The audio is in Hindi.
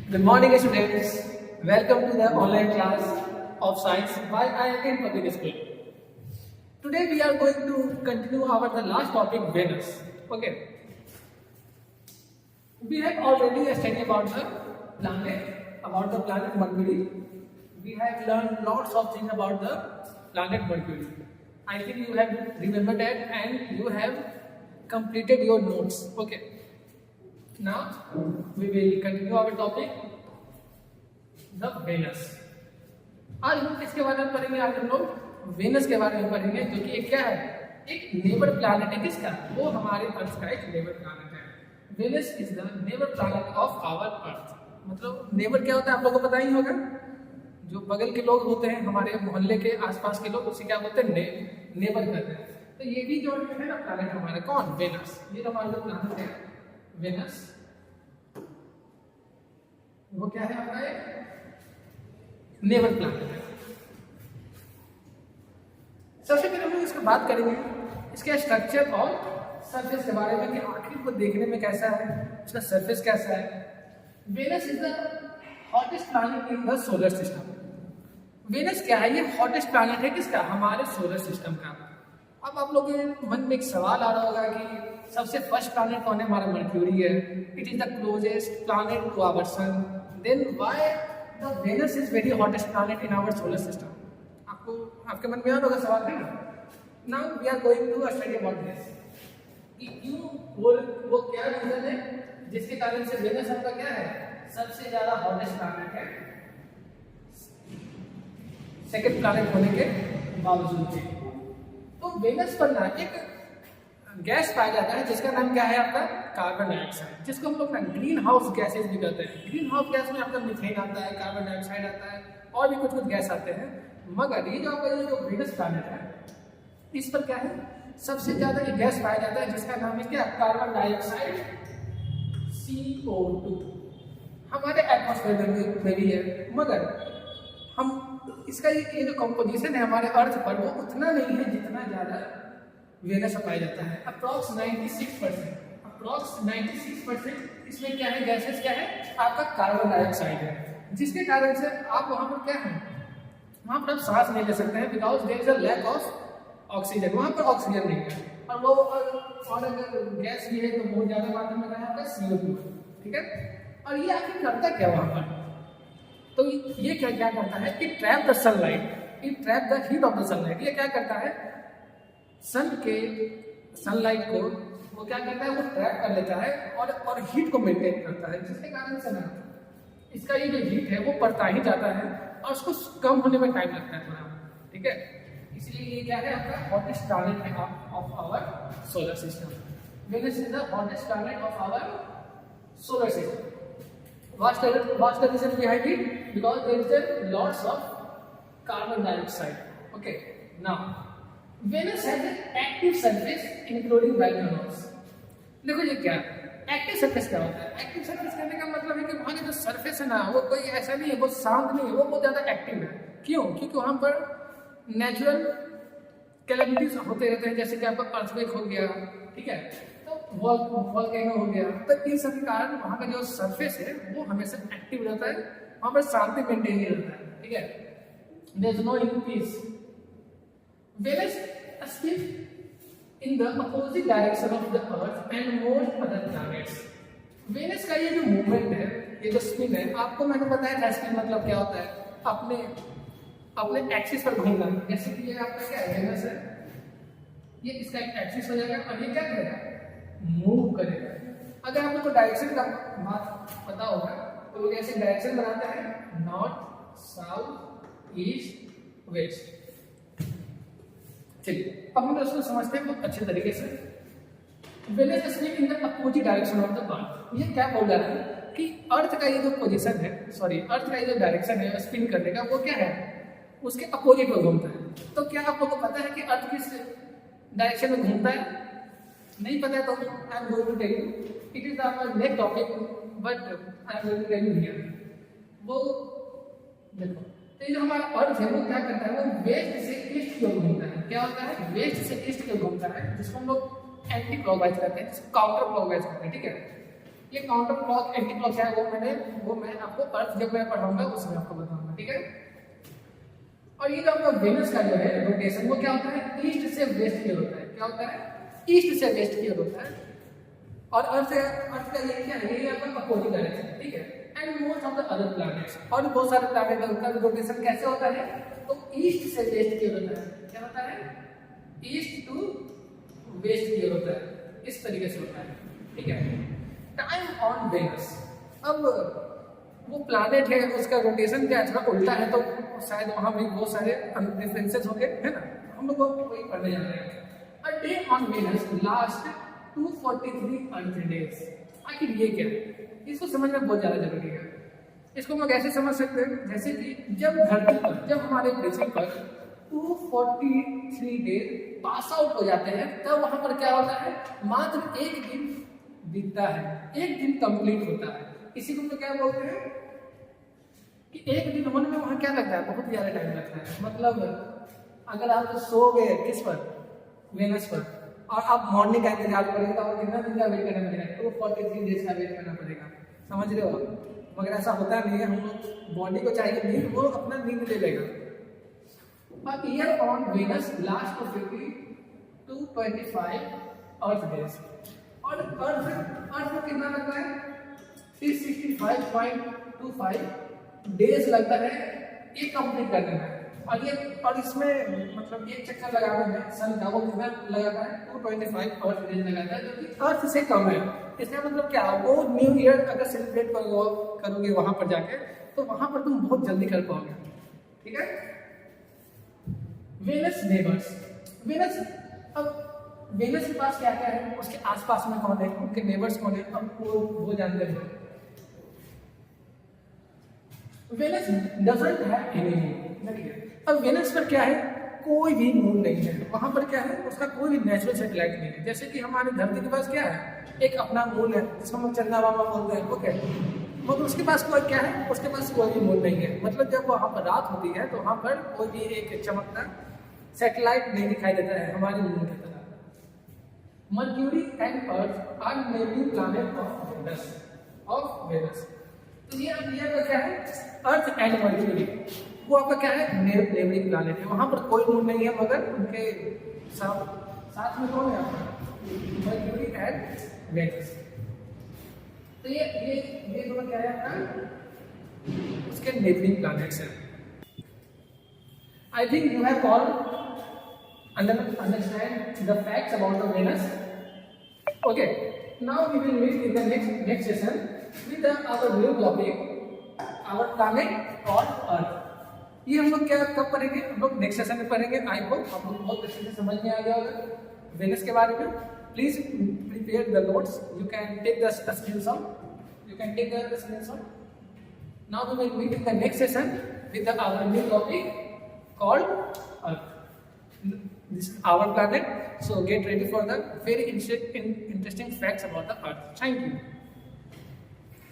Good morning, students. Welcome to the online class of science by IIT Public School. Today we are going to continue our the last topic, Venus. Okay. We have already studied about the planet Mercury. We have learned lots of things about the planet Mercury. I think you have remembered that and you have completed your notes. Okay. Now we will continue our topic, the Venus. आज हम किसके बारे में पढ़ेंगे? आज हम लोग वेनस के बारे में पढ़ेंगे, जो कि एक क्या है, एक नेबर प्लैनेट है। किसका? वो हमारे अर्थ का एक नेबर प्लैनेट है। Venus is the neighbour planet of our earth. मतलब नेबर क्या होता है आप लोगों को पता ही होगा। जो बगल के लोग होते हैं, हमारे मोहल्ले के आसपास के लोग, उसे क्या बोलते हैं? नेबर कहते हैं। तो ये भी जो है ना प्लैनेट हमारा, कौन? वेनस। ये हमारा जो प्लैनेट है वेनस, वो क्या है? आपका एक नेबर प्लैनेट है। सबसे पहले हम लोग इसकी बात करेंगे इसके स्ट्रक्चर और सरफेस के बारे में, कि आखिर वो देखने में कैसा है, उसका सरफेस कैसा है। Venus is the hottest planet in the solar system. Venus क्या है? ये हॉटेस्ट प्लैनेट है। किसका? हमारे सोलर सिस्टम का। अब आप लोगों के मन में एक सवाल आ रहा होगा कि सबसे फर्स्ट प्लैनेट कौन है? हमारा मर्क्यूरी है। It is the closest planet to our sun. Then why the Venus is very hottest planet in our solar system? आपको आपके मन में आ होगा सवाल है। Now we are going to study about this कि क्यों वो क्या रीजन है जिसके कारण से वेनस आपका क्या है, सबसे ज्यादा हॉटेस्ट प्लैनेट है, सेकंड प्लैनेट होने के बावजूद भी। तो वेनस पर ना एक गैस पाया जाता है जिसका नाम क्या है आपका? कार्बन डाइऑक्साइड, जिसको हम लोग ना ग्रीन हाउस गैसेज भी कहते हैं। ग्रीन हाउस गैस में आपका मीथेन आता है, कार्बन डाइऑक्साइड आता है, और भी कुछ कुछ गैस आते हैं। मगर ये जो आपका जो वेनस प्लैनेट है, इस पर क्या है, सबसे ज्यादा एक गैस पाया जाता है जिसका नाम है क्या? Carbon dioxide, CO2। हमारे एटमॉस्फेयर में भी है, मगर हम इसका ये जो कंपोजिशन है हमारे अर्थ पर, वो उतना नहीं है जितना ज्यादा वेनस में पाया जाता है। अप्रॉक्स 96% इसमें क्या है? गैसेस क्या है? आपका कार्बन डाइऑक्साइड है, जिसके कारण से आप वहां पर क्या है, वहां पर आप सांस नहीं ले सकते हैं, because there is a lack of oxygen. वहां पर ऑक्सीजन नहीं है, और वो और अगर गैस भी है तो बहुत ज्यादा मात्रा में आपका CO2। ठीक है। और ये आखिर करता क्या वहां पर? तो ये क्या करता है? It trap the sunlight, it trap the heat of the sunlight. ये क्या करता है? सनलाइट को वो क्या करता है? वो ट्रैप कर लेता है और हीट को मेंटेन करता है, जिसके कारण से ना इसका ये जो हीट है वो बढ़ता ही जाता है और उसको कम होने में टाइम लगता है थोड़ा। ठीक है। इसलिए ये क्या है? आपका हॉटेस्ट प्लैनेट है of our solar system. Venus is the hottest planet of our solar system. What's the reason behind it? Because there is a lots of carbon dioxide. Okay. Now, Venus has an active surface including volcanoes. देखो ये क्या एक्टिव सरफेस क्या होता है? एक्टिव सरफेस कहने का मतलब है कि वहाँ की जो सरफेस है ना, वो कोई ऐसा नहीं है, बहुत शांत नहीं है, वो बहुत ज्यादा एक्टिव है। क्यों? क्योंकि वहाँ पर नेचुरल कैलेमिटीज होते रहते हैं, जैसे कि आपका अर्थक्वेक हो गया, ठीक है, वोल्केनो हो गया। तो इन सब के कारण वहाँ का जो सरफेस है वो हमेशा एक्टिव रहता है, वहाँ पर शांति मेंटेन रहता है। ठीक है। There is no in peace. Venus spin in the opposite direction of the earth and most other planets. Venus का ये जो मूवमेंट है, ये जो स्पिन है, आपको मैंने बताया था स्पिन मतलब क्या होता है? अपने एक्सिस पर घूमना। जैसे कि ये आपका क्या है? वेनस है, ये इसका एक एक्सिस हो जाएगा और ये क्या करेगा? मूव करेगा। अगर आप लोग को डायरेक्शन का बात पता होगा तो लोग ऐसे डायरेक्शन बनाते हैं, नॉर्थ, साउथ, ईस्ट, वेस्ट। चलिए अब हम उसको समझते हैं बहुत अच्छे तरीके से। Venus spin in the opposite direction of the earth. ये क्या बोल रहा है कि अर्थ का ये जो पोजीशन है, अर्थ का ये जो डायरेक्शन है स्पिन करने का, वो क्या है? उसके अपोजिट में घूमता है। तो क्या आप लोग को पता है कि अर्थ किस डायरेक्शन में घूमता है? नहीं पता है तो I am going to tell you. It is our next topic, but I am going to tell you here. वो देखो, तो ये जो हमारा अर्थ है वो क्या करता है? वो वेस्ट से ईस्ट की ओर घूमता है। क्या होता है? वेस्ट से ईस्ट की ओर घूमता है, जिसको हम लोग एंटी क्लॉकवाइज कहते हैं, जिसको काउंटर क्लॉकवाइज कहते हैं। ठीक है। ये काउंटर क्लॉक एंटी क्लॉक है वो मैं आपको अर्थ जब मैं पढ़ाऊंगा उसमें आपको बताऊंगा, ठीक है। और ये जो आपका वेनस का जो है रोटेशन वो क्या होता है, ईस्ट से वेस्ट की ओर होता है। क्या होता है, ईस्ट से वेस्ट की ओर होता है। और अर्थ का ये क्या है, ये आपका अपोजिट डायरेक्शन है, ठीक है। And most of the other planets, और बहुत सारे प्लैनेट है उनका रोटेशन कैसे होता है, तो ईस्ट से वेस्ट की ओर होता है। क्या होता है, ईस्ट टू वेस्ट की ओर होता है, इस तरीके से होता है, ठीक है। टाइम ऑन वेनस, अब वो प्लैनेट है उसका रोटेशन क्या थोड़ा उल्टा है, तो शायद वहां भी बहुत सारे डिफरेंसेस होंगे, है ना। हम लोग को वही पढ़ने जा रहे हैं। A day on Venus last 243 earth days. आखिर ये क्या है, इसको समझना बहुत ज्यादा जरूरी है। इसको हम कैसे समझ सकते हैं, जैसे कि जब धरती पर, जब हमारे पृथ्वी पर 243 डेज पास आउट हो जाते हैं, तब वहां पर क्या होता है, मात्र एक दिन बीतता है, एक दिन कंप्लीट होता है। इसी को तो क्या बोलते हैं कि एक दिन होने में वहां क्या लगता है, बहुत ज्यादा टाइम लगता है। मतलब अगर आप सो गए किस पर, वेनस पर, और आप मॉर्निंग का इंतजार करेंगे तो आपको कितना दिन का वेट करना पड़ेगा, 243 डेज का वेट करना पड़ेगा, समझ रहे हो। मगर ऐसा होता नहीं है, हम लोग बॉडी को चाहिए नींद, वो अपना नींद ले लेगा। But year on Venus last to 225 Earth days, और अर्थ को कितना लगता है, 365.25 डेज लगता है ये कंप्लीट करने में। और इसमें मतलब एक चक्कर लगाने में सन का वो कितना लगाता है, 225 अर्थ डेज लगाता है, जो कि अर्थ से कम है। इसका मतलब क्या, वो न्यू ईयर अगर सेलिब्रेट करोगे वहां पर जाके, तो वहां पर तुम बहुत जल्दी कर पाओगे, ठीक है। वेनस नेबर्स, वेनस, अब वेनस के पास क्या क्या है, उसके आसपास में कौन है, उनके नेबर्स कौन है, अब वो जानते हैं। Venus doesn't have any moon. अब वेनस पर क्या है, कोई भी मून नहीं है, वहां पर क्या है, उसका कोई भी नेचुरल सैटेलाइट नहीं है। जैसे कि हमारे धरती के पास क्या है, एक अपना मून है जिसको हम चंदा मामा बोलते हैं, ओके, मगर उसके पास कोई क्या है, उसके पास कोई भी मून नहीं है। मतलब जब वहां पर रात होती है तो वहां पर कोई भी एक चमकता सैटेलाइट नहीं दिखाई देता है हमारे मून की तरह। Mercury and earth are nebular planet of Venus. तो ये का क्या है, अर्थ एंड मर्क्यूरी, वो आपका क्या है, नेबरिंग प्लैनेट है। वहां पर कोई मून नहीं है, मगर उनके साथ में कौन है आपका, मर्क्यूरी एंड वेनस। तो ये दोनों क्या है आपका, उसके नेबरिंग प्लैनेट्स हैं। I think you have all understand the facts about the Venus. Okay, now we will meet in the next session with our new topic, our planet or Earth. ये हम लोग क्या कब पढ़ेंगे, हम लोग नेक्स्ट सेशन में पढ़ेंगे। आई होप आप लोग बहुत अच्छे से समझ में आ गया होगा वेनस के बारे में। Please prepare the notes, you can take the screenshot. Now we will meet in the next session with our new topic called Earth. This is our planet, so get ready for the very interesting facts about the Earth. Thank you.